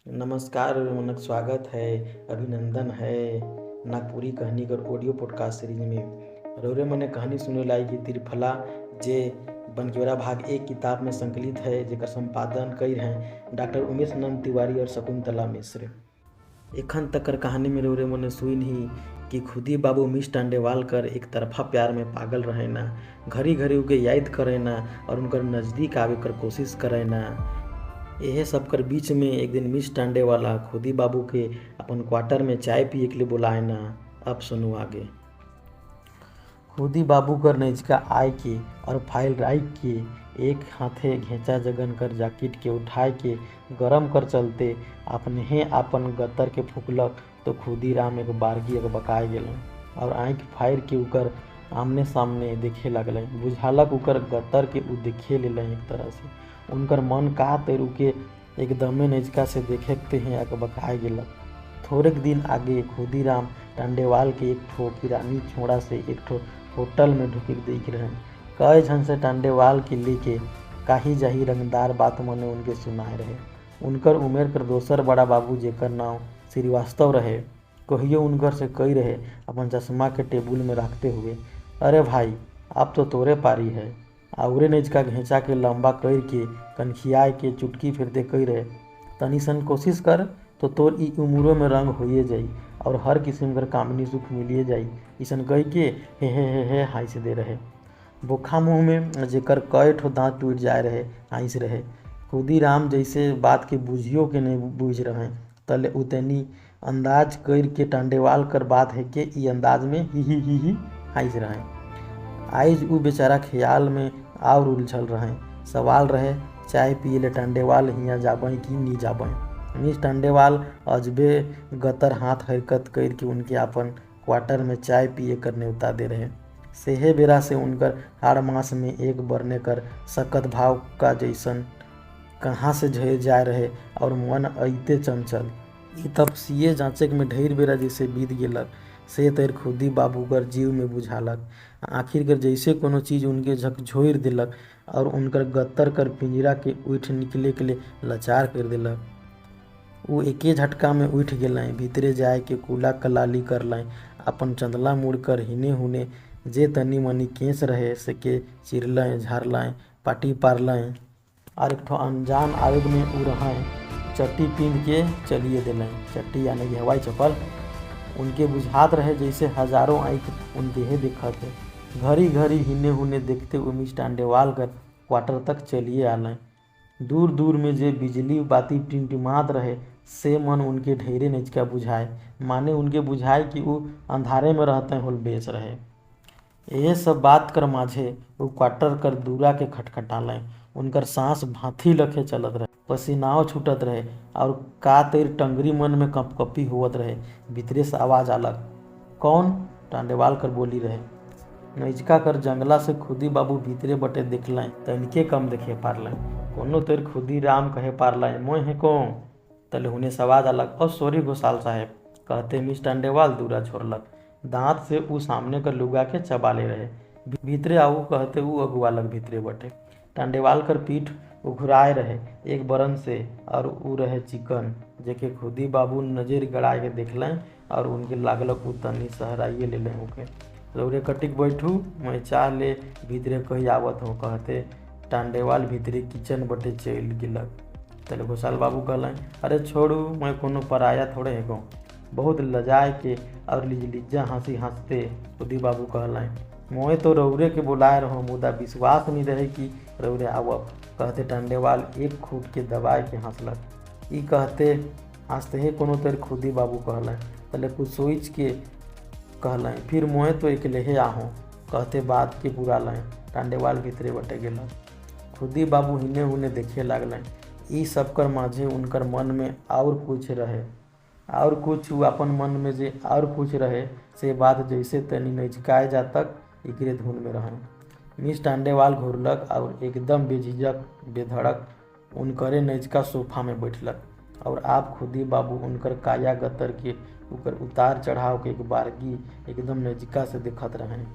नमस्कार, मनक स्वागत है, अभिनंदन है नागपुरी कहानी कर ऑडियो पॉडकास्ट सीरीज में। रौरे मने कहानी सुने लाई कि त्रिफला जे बनकेवरा भाग 1 किताब में संकलित है, जेकर संपादन कई हैं डॉक्टर उमेश नंद तिवारी और शकुंतला मिश्र। एखन तक कर कहानी में रौरे मने सुन ही कि खुदी बाबू मिस टांडेवाल कर एक तरफा प्यार में पागल रहे ना, घड़ी घड़ी उके याद करे ना और उनकर नज़दीक आवे कर कोशिश करे ना। यह सब कर बीच में एक दिन मिस टांडेवाला खुदी बाबू के अपन क्वार्टर में चाय पिए के लिए बुलाए ना। अब सुनो आगे। खुदी बाबू कर नजका आय के और फाइल राइक के एक हाथे घेचा जगन कर जैकेट के उठाए के गरम कर चलते अपने अपन गतर के फूकलक तो खुदी राम एक बारगी एक बकाए गेल और आँख फायर के उकर आमने सामने देखे लगल। बुझालक उकर गतर के उ देखे ले एक तरह से उनकर मन का तेरू के एकदमे नजका से देखते हैं एक बकाए गेलक। थोड़े दिन आगे खुदीराम टांडेवाल के एक ठो किरानी छोड़ा से एक ठो होटल में ढुके देख रहे। कई झन से टांडेवाल के लेके काही जाही रंगदार बात मने उनके सुनाए रहे। उनकर उम्र कर दोसर बड़ा बाबू जेकर नाम श्रीवास्तव रहे, कहियो उनकर से कही रहे अपन चश्मा के टेबुल में रखते हुए, अरे भाई अब तो तोरे पारी है। आउरे नजका घेचा के लंबा कर के कनखियाए के चुटकी फिरते कही रहे, तनी सन कोशिश कर तो तोर ई उम्रों में रंग होइए जाई और हर किस्म कर कामनी सुख मिलिए जाई। इसन कह के हे हाइस दे रहे। बोखा मुँह में जेकर कई ठो दांत टूट जाए रहे हाइस रहे। खुदीराम जैसे बात के बुझियो के नहीं बुझ रहे तले उतनी अंदाज कर के टांडेवाल कर बात है कि ई अंदाज में ही हाइस रहे। आइज उ बेचारा ख्याल में और उलझल रहे। सवाल रहे चाय पिए ले टांडेवाल हियाँ जाबें कि नहीं जाबें। मिस टांडेवाल अजबे गतर हाथ हरकत करके उनके अपन क्वार्टर में चाय पिए करने उता दे रहे। सेहे बेरा से उनकर हाड़ मास में एक बरने कर सकत भाव का जैसन कहाँ से झड़ जाए रहे और मन अइते चंचल। ई तब सीए जांचक में ढेर बेरा जैसे बीत गेलक से तेर खुदी बाबू कर जीव में बुझालक। आखिर कर जैसे कोनो चीज़ उनके झकझोर दिलक और उनकर गत्तर कर पिंजरा के उठ निकले के लिए लाचार कर दिलक। वो एके झटका में उठ गए, भीतरे जाए के कुला कलाली कर लाएँ, अपन चंदला मुड़ कर हिने हुने जे तनी मनी केस रहे से के चिरलाएँ झारलाएँ पाटी पारलाएँ और एक ठो अनजान आवेग में उ रहें चट्टी पींद के चलिए दिलें। चट्टी यानी कि हवाई चप्पल उनके बुझात रहे जैसे हजारों आँख उनके ही दिखत है। घड़ी घड़ी हिने हुने देखते हुए मिस टांडेवाल कर क्वार्टर तक चलिए आलें। दूर दूर में जे बिजली बाती टिमटिमात रहे से मन उनके ढेरे नचका बुझाए, माने उनके बुझाए कि वो अंधारे में रहते होल बेस रहे। ये सब बात कर माझे वो क्वार्टर कर दूरा के खटखटालें। उनकर सांस भाथी लखे चलत रहे, पसीनाओ छूटत रहे और का तेर टंगरी मन में कपकपी होवत रहे। भीतरे से आवाज़ आलक, कौन? टांडेवाल कर बोली रहे। नजका कर जंगला से खुदी बाबू भीतरे बटे देखलें तनिके कम देखे पारलें। कोनो तेर खुदीराम कहे पारलें, मोय है कौन? तले हुने सवाज आलक, और सॉरी घोसाल साहेब, कहते मिस टांडेवाल दूरा छोड़लक। दांत से उ सामने कर लुगा के चबा ले रहे। भीतरे आऊ कहते उ अगुआलक भीतरे बटे। टांडेवाल कर पीठ उघराए रहे एक बरन से और उ रहे चिकन, जेके खुदी बाबू नजर गड़ाए के देखलें और उनके लागलक उ तनी सहराइए ले लें ओके। रौरे कटिक बैठू, मैं चाह ले भीतरे कही आवत हूँ, कहते टांडेवाल भीतरे किचन बटे चल गिलक। तले घोसाल बाबू कहलें, अरे छोड़ू, मैं कोनो पराया थोड़े है गो। बहुत लजाए के और लिज्जा हंसी हंसते खुदी बाबू कहलें, मोए तो रौरे के बुलाए रहो, मुदा विश्वास नहीं रहे कि रौरे आवब। कहते टांडेवाल एक खूट के दबाए के हंसलक। ई कहते हंसते ही कोनो तेर खुदी बाबू कहलें, तले कुछ सोच के कहलें, फिर मोए तो अकेले ही आहूँ। कहते बात के बुरा लें। टांडेवाल भीतरे बटे गेलन। खुदी बाबू हिने हुने देखे लागलें। ई सब कर माझे उनकर मन में और कुछ रहे, और कुछ अपन मन में जे और कुछ रहे से बात जैसे तनी नजकाए जा तक एकरे धुन में रहें। मिस टांडेवाल घुरलक और एकदम बेझिझक बेधड़क उनकरे नजका सोफा में बैठलक और आप खुदी बाबू उनकर काया गतर के ऊपर उतार चढ़ाव के एक बारगी एकदम नजका से देखत रहें।